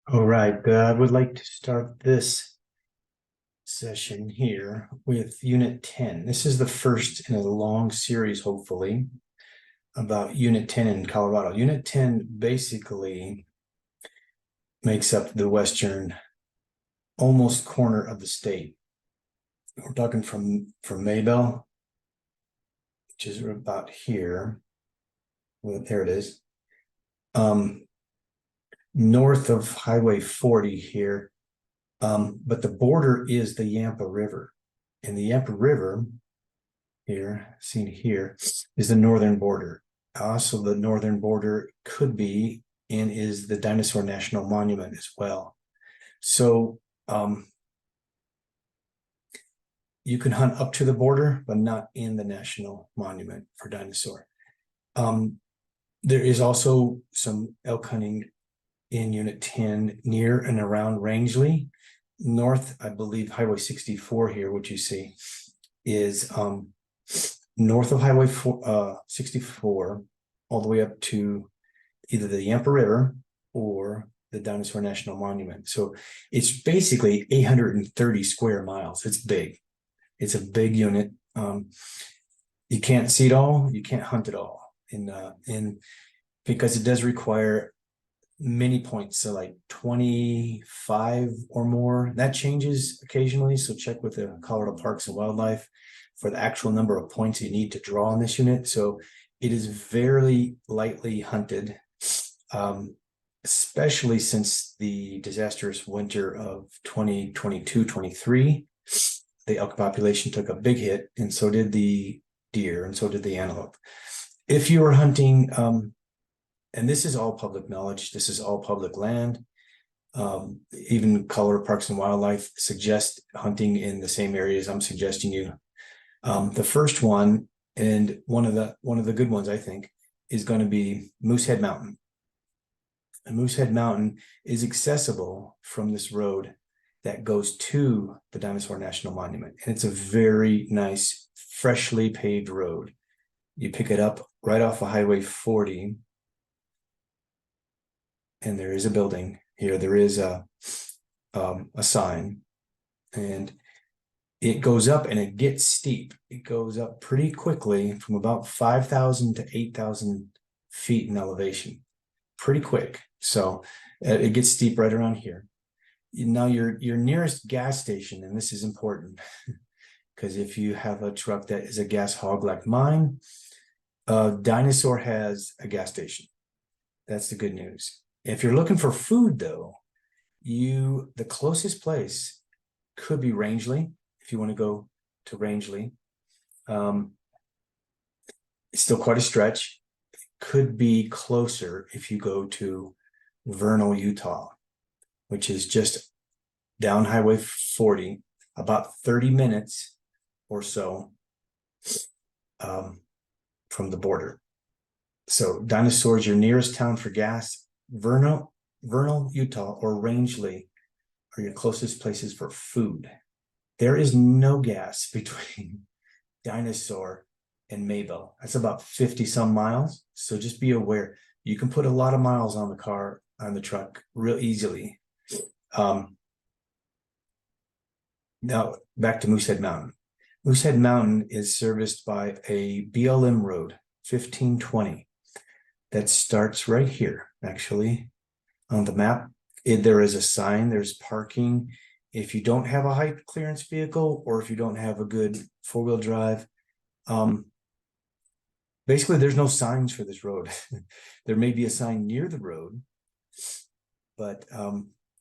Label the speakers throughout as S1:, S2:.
S1: All right, I would like to start this session here with Unit 10. This is the first in a long series, hopefully, about Unit 10 in Colorado. Unit 10 basically makes up the western almost corner of the state. We're talking from Maybell, which is about here. Well, there it is. North of Highway 40 here. But the border is the Yampa River. And the Yampa River here, seen here, is the northern border. Also, the northern border could be and is the Dinosaur National Monument as well. So you can hunt up to the border, but not in the National Monument for dinosaur. There is also some elk hunting in Unit 10 near and around Rangeley. North, I believe, Highway 64 here, which you see, is north of Highway 64, all the way up to either the Yampa River or the Dinosaur National Monument. So it's basically 830 square miles. It's big. It's a big unit. You can't see it all. You can't hunt it all. And because it does require many points, so like 25 or more. That changes occasionally, so check with the Colorado Parks and Wildlife for the actual number of points you need to draw on this unit. So it is very lightly hunted, especially since the disastrous winter of 2022-23. The elk population took a big hit, and so did the deer, and so did the antelope. If you are hunting, and this is all public knowledge, this is all public land. Even Colorado Parks and Wildlife suggest hunting in the same areas I'm suggesting you. The first one, and one of the good ones, I think, is going to be Moosehead Mountain. And Moosehead Mountain is accessible from this road that goes to the Dinosaur National Monument. And it's a very nice, freshly paved road. You pick it up right off of Highway 40. And there is a building here. There is a sign, and it goes up and it gets steep. It goes up pretty quickly from about 5,000 to 8,000 feet in elevation, pretty quick. So it gets steep right around here. Now your nearest gas station, and this is important because if you have a truck that is a gas hog like mine, Dinosaur has a gas station. That's the good news. If you're looking for food, though, the closest place could be Rangeley. If you want to go to Rangeley, it's still quite a stretch. It could be closer if you go to Vernal, Utah, which is just down Highway 40, about 30 minutes or so from the border. So Dinosaur is your nearest town for gas. Vernal, Utah, or Rangeley are your closest places for food. There is no gas between Dinosaur and Maybell. That's about 50 some miles. So just be aware. You can put a lot of miles on the truck real easily. Now back to Moosehead Mountain. Moosehead Mountain is serviced by a BLM road, 1520. That starts right here, actually, on the map. There is a sign, there's parking. If you don't have a height clearance vehicle, or if you don't have a good four-wheel drive, basically there's no signs for this road. There may be a sign near the road, but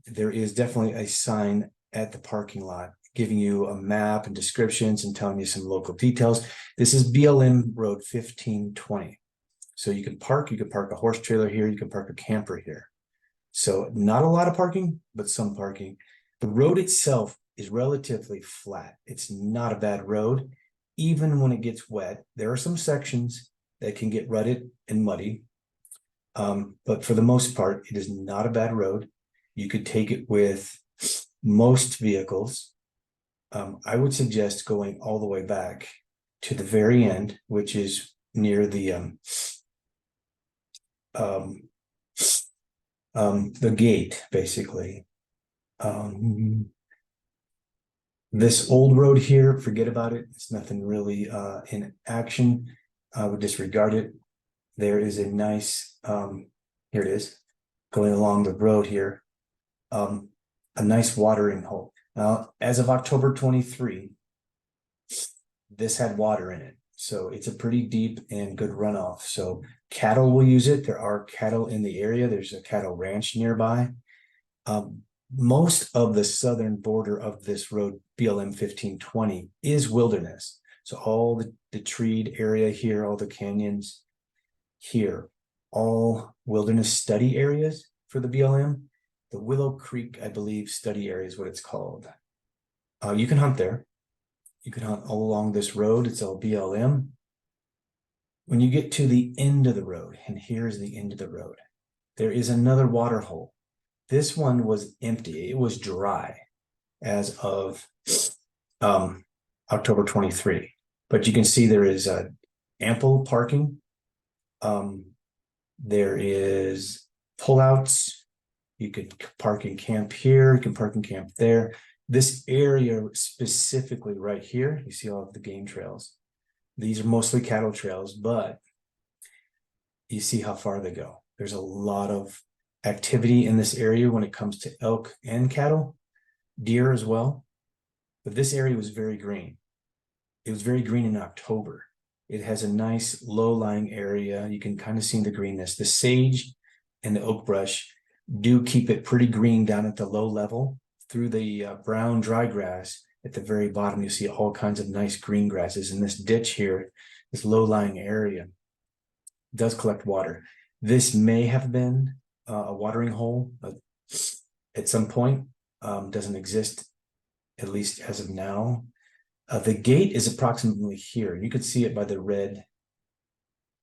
S1: there is definitely a sign at the parking lot giving you a map and descriptions and telling you some local details. This is BLM Road 1520. So you can park a horse trailer here, you can park a camper here. So not a lot of parking, but some parking. The road itself is relatively flat. It's not a bad road. Even when it gets wet, there are some sections that can get rutted and muddy. But for the most part, it is not a bad road. You could take it with most vehicles. I would suggest going all the way back to the very end, which is near the The gate, basically. This old road here, forget about it. It's nothing really in action. I would disregard it. There is a nice, here it is, going along the road here. A nice watering hole. Now, as of October 23, this had water in it. So it's a pretty deep and good runoff. So cattle will use it. There are cattle in the area. There's a cattle ranch nearby. Most of the southern border of this road, BLM 1520, is wilderness. So all the treed area here, all the canyons here, all wilderness study areas for the BLM. The Willow Creek, I believe, study area is what it's called. You can hunt there. You can hunt all along this road. It's all BLM. When you get to the end of the road, and here's the end of the road, there is another water hole. This one was empty. It was dry as of October 23. But you can see there is ample parking. There is pullouts. You could park and camp here. You can park and camp there. This area specifically right here, you see all of the game trails. These are mostly cattle trails, but you see how far they go. There's a lot of activity in this area when it comes to elk and cattle, deer as well. But this area was very green. It was very green in October. It has a nice low-lying area. You can kind of see the greenness. The sage and the oak brush do keep it pretty green down at the low level. Through the brown dry grass at the very bottom, you see all kinds of nice green grasses. And this ditch here, this low-lying area, does collect water. This may have been a watering hole at some point. Doesn't exist, at least as of now. The gate is approximately here. You can see it by the red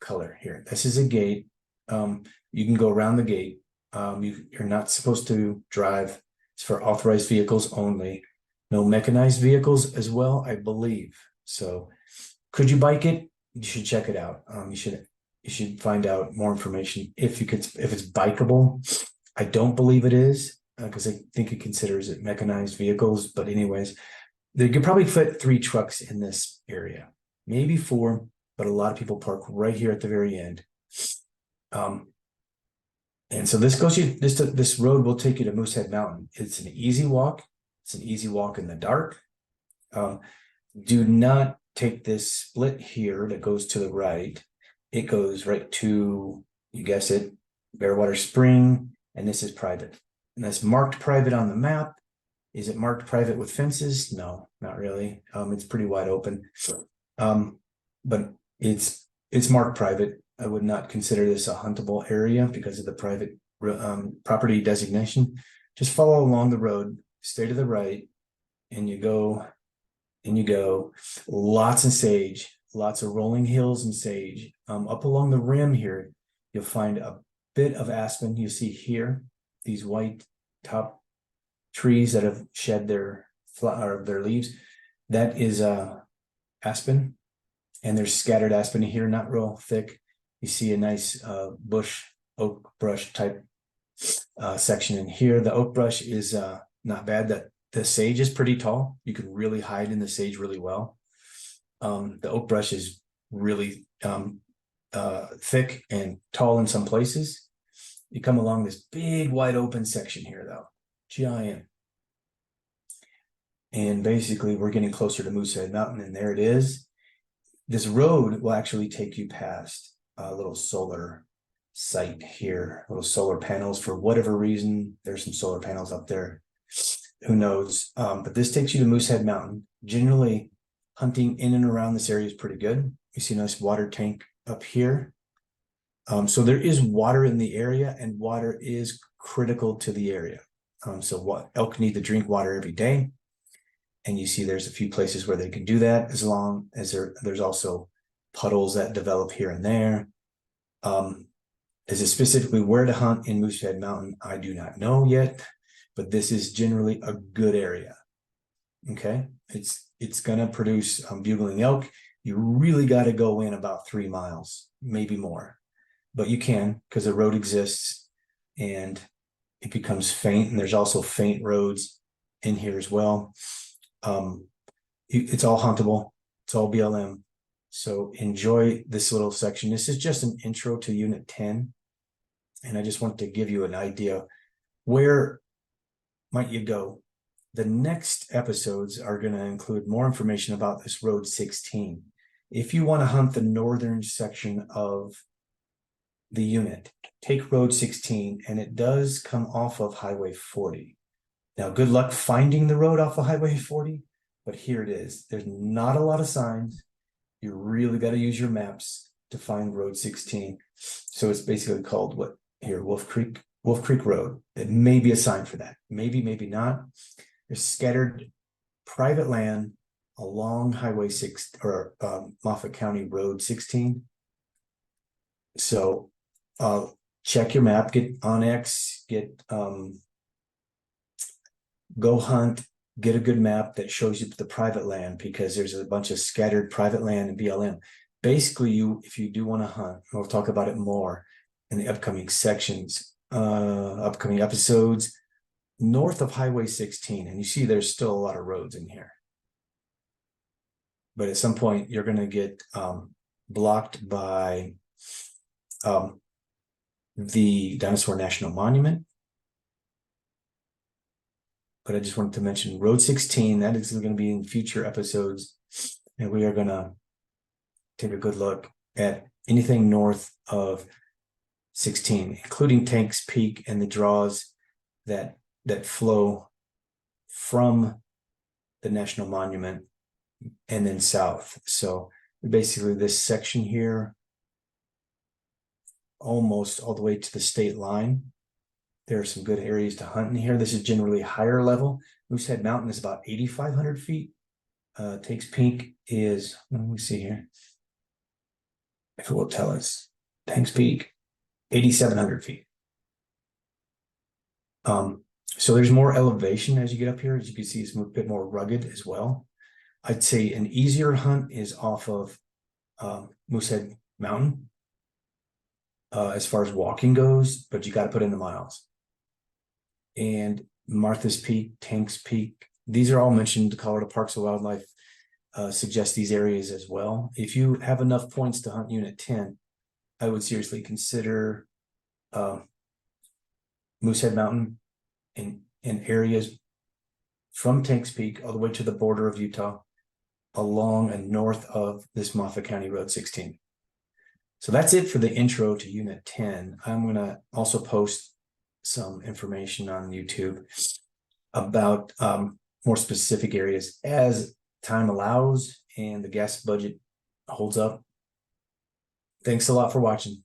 S1: color here. This is a gate. You can go around the gate. You're not supposed to drive. It's for authorized vehicles only. No mechanized vehicles as well, I believe. So could you bike it? You should check it out. You should find out more information if it's bikeable. I don't believe it is, because I think it considers it mechanized vehicles. But anyways, they could probably fit 3 trucks in this area, maybe 4, but a lot of people park right here at the very end. And so this road will take you to Moosehead Mountain. It's an easy walk. It's an easy walk in the dark. Do not take this split here that goes to the right. It goes right to, you guess it, Bearwater Spring, and this is private. And that's marked private on the map. Is it marked private with fences? No, not really. It's pretty wide open. But it's marked private. I would not consider this a huntable area because of the private property designation. Just follow along the road, stay to the right, and you go, lots of sage, lots of rolling hills and sage. Up along the rim here, you'll find a bit of aspen. You see here, these white top trees that have shed their leaves. That is aspen, and there's scattered aspen here, not real thick. You see a nice bush oak brush type section in here. The oak brush is not bad. The sage is pretty tall. You can really hide in the sage really well. The oak brush is really thick and tall in some places. You come along this big wide open section here though, giant. And basically we're getting closer to Moosehead Mountain, and there it is. This road will actually take you past a little solar site here, little solar panels. For whatever reason, there's some solar panels up there. Who knows? But this takes you to Moosehead Mountain. Generally, hunting in and around this area is pretty good. You see a nice water tank up here. So there is water in the area, and water is critical to the area. So elk need to drink water every day. And you see there's a few places where they can do that, as long as there's also puddles that develop here and there. Is it specifically where to hunt in Moosehead Mountain? I do not know yet, but this is generally a good area. Okay, it's gonna produce bugling elk. You really got to go in about 3 miles, maybe more, but you can, because the road exists, and it becomes faint, and there's also faint roads in here as well. It's all huntable, it's all BLM. So enjoy this little section. This is just an intro to Unit 10. And I just wanted to give you an idea, where might you go? The next episodes are going to include more information about this Road 16. If you want to hunt the northern section of the unit, take Road 16, and it does come off of Highway 40. Now, good luck finding the road off of Highway 40, but here it is. There's not a lot of signs. You really got to use your maps to find Road 16. So it's basically called what here, Wolf Creek Road. It may be a sign for that. Maybe, maybe not. There's scattered private land along Highway 6 or Moffat County Road 16. So check your map, get onX, get Go Hunt, get a good map that shows you the private land, because there's a bunch of scattered private land in BLM. Basically, if you do want to hunt, we'll talk about it more in the upcoming sections, upcoming episodes, north of Highway 16. And you see there's still a lot of roads in here. But at some point, you're going to get blocked by the Dinosaur National Monument. But I just wanted to mention Road 16. That is going to be in future episodes. And we are going to take a good look at anything north of 16, including Tanks Peak and the draws that flow from the National Monument and then south. So basically this section here, almost all the way to the state line. There are some good areas to hunt in here. This is generally higher level. Moosehead Mountain is about 8,500 feet. Tanks Peak is, let me see here, if it will tell us. Tanks Peak, 8,700 feet. So there's more elevation as you get up here. As you can see, it's a bit more rugged as well. I'd say an easier hunt is off of Moosehead Mountain as far as walking goes, but you got to put in the miles. And Martha's Peak, Tanks Peak, these are all mentioned. The Colorado Parks and Wildlife suggest these areas as well. If you have enough points to hunt Unit 10, I would seriously consider Moosehead Mountain in areas from Tanks Peak all the way to the border of Utah, along and north of this Moffat County Road 16. So that's it for the intro to Unit 10. I'm going to also post some information on YouTube about more specific areas as time allows and the gas budget holds up. Thanks a lot for watching.